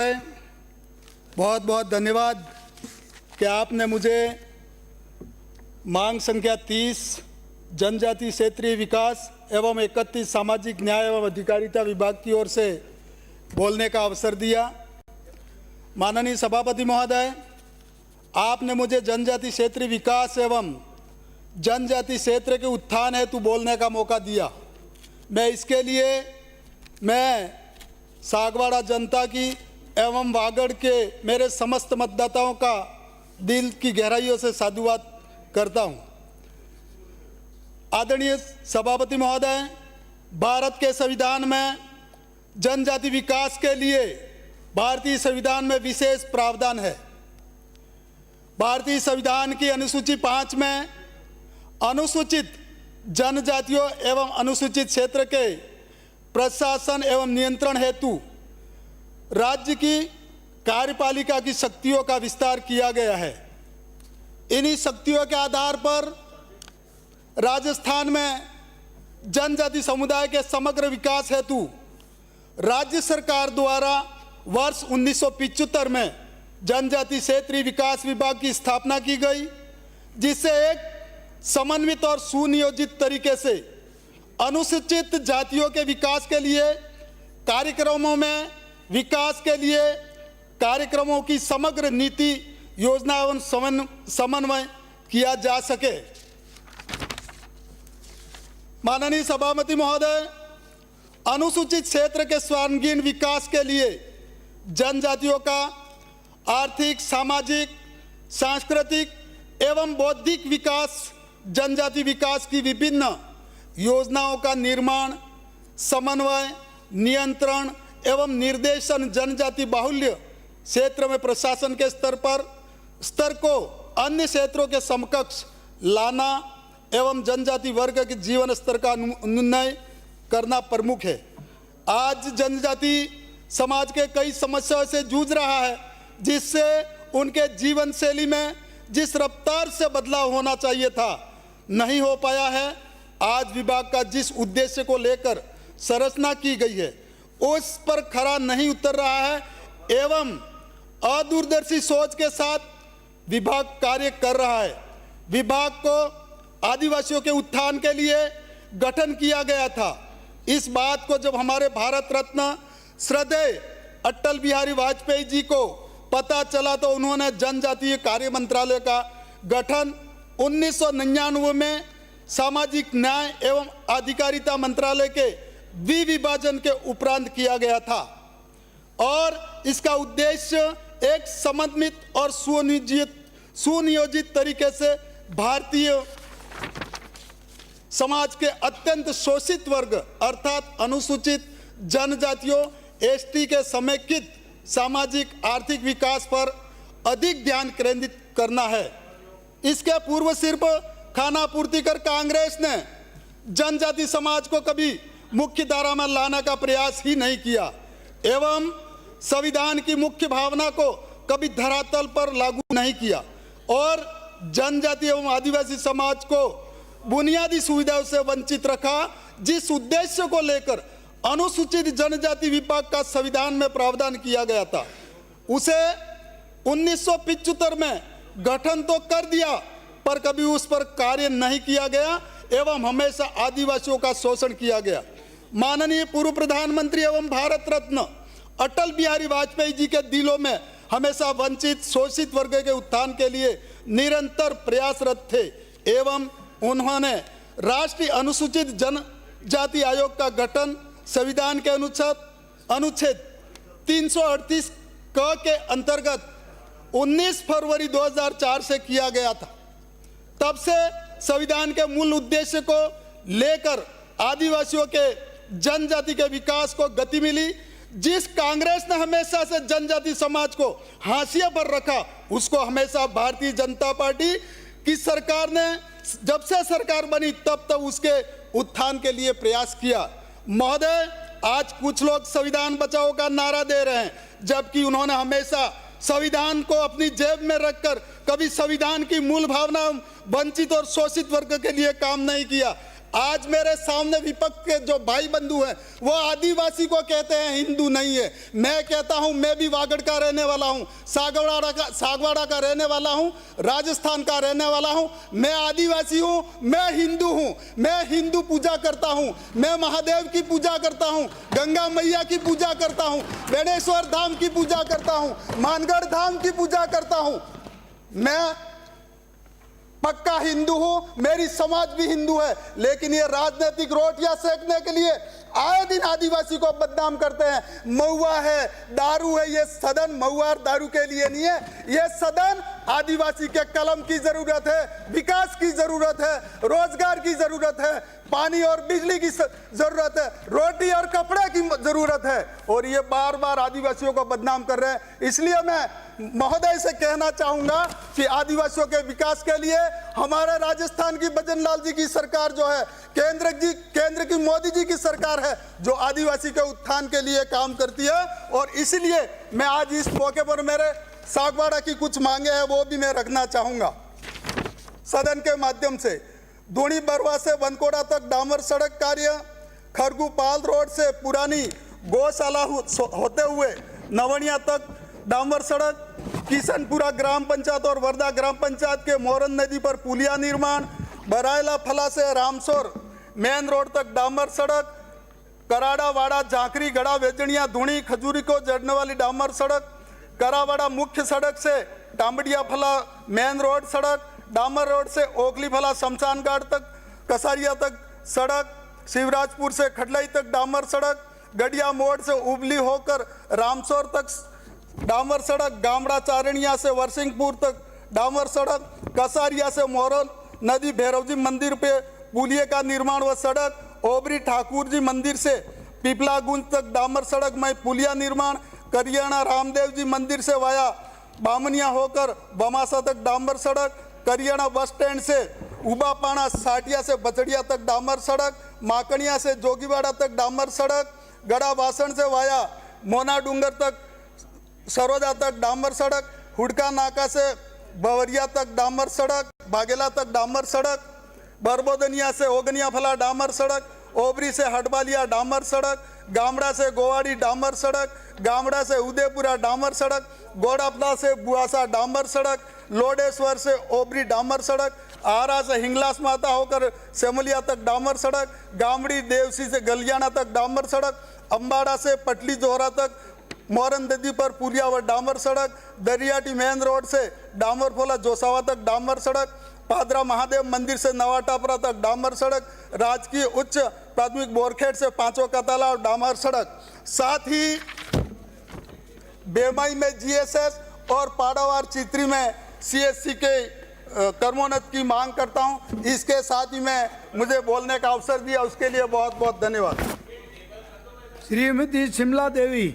बहुत बहुत धन्यवाद कि आपने मुझे मांग संख्या 30 जनजाति क्षेत्रीय विकास एवं 31 सामाजिक न्याय एवं अधिकारिता विभाग की ओर से बोलने का अवसर दिया। माननीय सभापति महोदय, आपने मुझे जनजाति क्षेत्रीय विकास एवं जनजाति क्षेत्र के उत्थान हेतु बोलने का मौका दिया। मैं इसके लिए सागवाड़ा जनता की एवं वागड़ के मेरे समस्त मतदाताओं का दिल की गहराइयों से साधुवाद करता हूं। आदरणीय सभापति महोदय, भारत के संविधान में जनजाति विकास के लिए भारतीय संविधान में विशेष प्रावधान है। भारतीय संविधान की अनुसूची 5 में अनुसूचित जनजातियों एवं अनुसूचित क्षेत्र के प्रशासन एवं नियंत्रण हेतु राज्य की कार्यपालिका की शक्तियों का विस्तार किया गया है। इन्हीं शक्तियों के आधार पर राजस्थान में जनजाति समुदाय के समग्र विकास हेतु राज्य सरकार द्वारा वर्ष 1975 में जनजाति क्षेत्रीय विकास विभाग की स्थापना की गई, जिससे एक समन्वित और सुनियोजित तरीके से अनुसूचित जातियों के विकास के लिए कार्यक्रमों में विकास के लिए कार्यक्रमों की समग्र नीति योजना एवं समन्वय किया जा सके। माननीय सभापति महोदय, अनुसूचित क्षेत्र के सर्वांगीण विकास के लिए जनजातियों का आर्थिक, सामाजिक, सांस्कृतिक एवं बौद्धिक विकास, जनजाति विकास की विभिन्न योजनाओं का निर्माण, समन्वय, नियंत्रण एवं निर्देशन जनजाति बाहुल्य क्षेत्र में प्रशासन के स्तर को अन्य क्षेत्रों के समकक्ष लाना एवं जनजाति वर्ग के जीवन स्तर का उन्नयन करना प्रमुख है। आज जनजाति समाज के कई समस्याओं से जूझ रहा है, जिससे उनके जीवन शैली में जिस रफ्तार से बदलाव होना चाहिए था नहीं हो पाया है। आज विभाग का जिस उद्देश्य को लेकर संरचना की गई है उस पर खरा नहीं उतर रहा है एवं अदूरदर्शी सोच के साथ विभाग कार्य कर रहा है। विभाग को आदिवासियों के उत्थान के लिए गठन किया गया था। इस बात को जब हमारे भारत रत्न श्रद्धेय अटल बिहारी वाजपेयी जी को पता चला तो उन्होंने जनजातीय कार्य मंत्रालय का गठन 1999 में सामाजिक न्याय एवं अधिकारिता मंत्रालय के विभाजन के उपरांत किया गया था और इसका उद्देश्य एक समन्वित और सुनियोजित तरीके से भारतीय समाज के अत्यंत शोषित वर्ग अर्थात अनुसूचित जनजातियों एसटी के समेकित सामाजिक आर्थिक विकास पर अधिक ध्यान केंद्रित करना है। इसके पूर्व सिर्फ खाना पूर्ति कर कांग्रेस ने जनजाति समाज को कभी मुख्य धारा में लाने का प्रयास ही नहीं किया एवं संविधान की मुख्य भावना को कभी धरातल पर लागू नहीं किया और जनजाति एवं आदिवासी समाज को बुनियादी सुविधाओं से वंचित रखा। जिस उद्देश्य को लेकर अनुसूचित जनजाति विभाग का संविधान में प्रावधान किया गया था उसे 1975 में गठन तो कर दिया पर कभी उस पर कार्य नहीं किया गया एवं हमेशा आदिवासियों का शोषण किया गया। माननीय पूर्व प्रधानमंत्री एवं भारत रत्न अटल बिहारी वाजपेयी जी के दिलों में हमेशा वंचित शोषित वर्ग के उत्थान के लिए निरंतर प्रयासरत थे एवं उन्होंने राष्ट्रीय अनुसूचित जनजाति आयोग का गठन संविधान के अनुच्छेद 338 क के अंतर्गत 19 फरवरी 2004 से किया गया था। तब से संविधान के मूल उद्देश्य को लेकर आदिवासियों के जनजाति के विकास को गति मिली। जिस कांग्रेस ने हमेशा से जनजाति समाज को हाशिए पर रखा उसको हमेशा भारतीय जनता पार्टी की सरकार ने जब से सरकार बनी तब उसके उत्थान के लिए प्रयास किया। महोदय, आज कुछ लोग संविधान बचाओ का नारा दे रहे हैं, जबकि उन्होंने हमेशा संविधान को अपनी जेब में रखकर कभी संविधान की मूल भावना वंचित और शोषित वर्ग के लिए काम नहीं किया। आज मेरे सामने विपक्ष के जो भाई बंधु हैं वो आदिवासी को कहते हैं हिंदू नहीं है। मैं कहता हूं मैं भी वागड़ का रहने वाला हूं, सागवाड़ा का रहने वाला हूं, राजस्थान का रहने वाला हूं। मैं आदिवासी हूं, मैं हिंदू हूं, मैं हिंदू पूजा करता हूं, मैं महादेव की पूजा करता हूं, गंगा मैया की पूजा करता हूं, बेणेश्वर धाम की पूजा करता हूं, मानगढ़ धाम की पूजा करता हूं। मैं पक्का हिंदू हूं, मेरी समाज भी हिंदू है, लेकिन ये राजनीतिक रोटियां सेकने के लिए आए दिन आदिवासी को बदनाम करते हैं। महुआ है, दारू है, ये सदन महुआ और दारू के लिए नहीं है। ये सदन आदिवासी के कलम की जरूरत है, विकास की जरूरत है, रोजगार की जरूरत है, पानी और बिजली की जरूरत है, रोटी और कपड़े की जरूरत है, और ये बार बार आदिवासियों को बदनाम कर रहे हैं। इसलिए मैं महोदय से कहना चाहूंगा कि आदिवासियों के विकास के लिए हमारे राजस्थान की भजनलाल जी की सरकार जो है, केंद्र की मोदी जी की सरकार है जो आदिवासी के उत्थान के लिए काम करती है। और इसलिए मैं आज इस मौके पर मेरे सागवाड़ा की कुछ मांगे हैं वो भी मैं रखना चाहूंगा सदन के माध्यम से। धूणी बरवा से बनकोड़ा तक डामर सड़क कार्य, खरगूपाल रोड से पुरानी गौशाला होते हुए नवनिया तक डामर सड़क, किशनपुरा ग्राम पंचायत और वर्धा ग्राम पंचायत के मोरन नदी पर पुलिया निर्माण, बरायला फला से रामसोर मेन रोड तक डामर सड़क, कराड़ावाड़ा झांकरी गड़ा वेजनिया धूणी खजूरी को जोड़ने वाली डामर सड़क, करावाड़ा मुख्य सड़क से टांबड़िया फला मेन रोड सड़क, डामर रोड से ओखली फला शमशान घाट तक कसारिया तक सड़क, शिवराजपुर से खटलाई तक डामर सड़क, गड़िया मोड़ से उबली होकर रामसोर तक डामर सड़क, गामड़ा चारणिया से वर्सिंगपुर तक डामर सड़क, कसारिया से मोरल नदी भैरवजी मंदिर पे पुलिये का निर्माण व सड़क, ओबरी ठाकुर जी मंदिर से पिपलागुंज तक डामर सड़क में पुलिया निर्माण, करियाना रामदेव जी मंदिर से वाया बामनिया होकर बमासा तक डामर सड़क, करियाना बस स्टैंड से उबापाना साटिया से बचड़िया तक डामर सड़क, माकड़िया से जोगीवाड़ा तक डामर सड़क, गड़ा बासन से वाया मोना डूंगर तक सरोजा तक डामर सड़क, हुड़का नाका से बवरिया तक डामर सड़क, बागेला तक डामर सड़क, बरबोदनिया से ओगनिया फला डामर सड़क, ओबरी से हटबालिया डामर सड़क, गामड़ा से गोवाड़ी डामर सड़क, गामड़ा से उदयपुरा डामर सड़क, गोड़ापला से बुआसा डामर सड़क, लोडेश्वर से ओबरी डामर सड़क, आरा से हिंगलास माता होकर सेमलिया तक डामर सड़क, गामड़ी देवसी से गलियाना तक डामर सड़क, अम्बाड़ा से पटली जोहरा तक मोरन नदी पर पुलिया व डामर सड़क, दरियाटी मेन रोड से डामरफोला जोसावा तक डामर सड़क, पादरा महादेव मंदिर से नवा टापरा तक डामर सड़क, राजकीय उच्च प्राथमिक बोरखेड़ से पांचों का तालाब डामर सड़क। साथ ही बेमई में जीएसएस और पाड़ावार चित्री में सीएससी के कर्मोन्नत की मांग करता हूं। इसके साथ ही मैं मुझे बोलने का अवसर दिया उसके लिए बहुत बहुत धन्यवाद। श्रीमती शिमला देवी।